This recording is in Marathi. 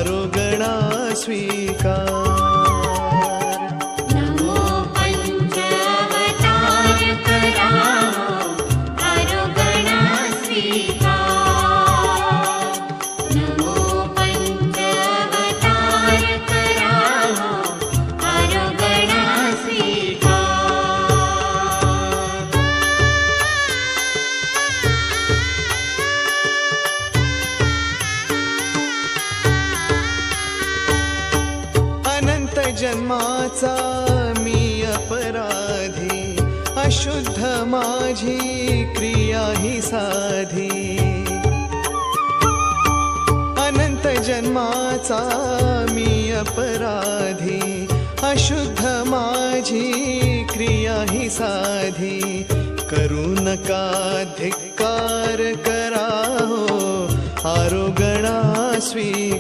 आरोगणा स्वीकार। नमो पंचावतार करावो आरोगणा स्वीकार। नमो पंचावतार करावो आरोगणा स्वीकार। अनंत जन्माचा मी अपराधी, अशुद्ध माझी क्रिया ही साधी। अनंत जन्माचा मी अपराधी, अशुद्ध माझी क्रिया ही साधी। करू नका धिक्कार करा हो आरोगणा स्वीकार।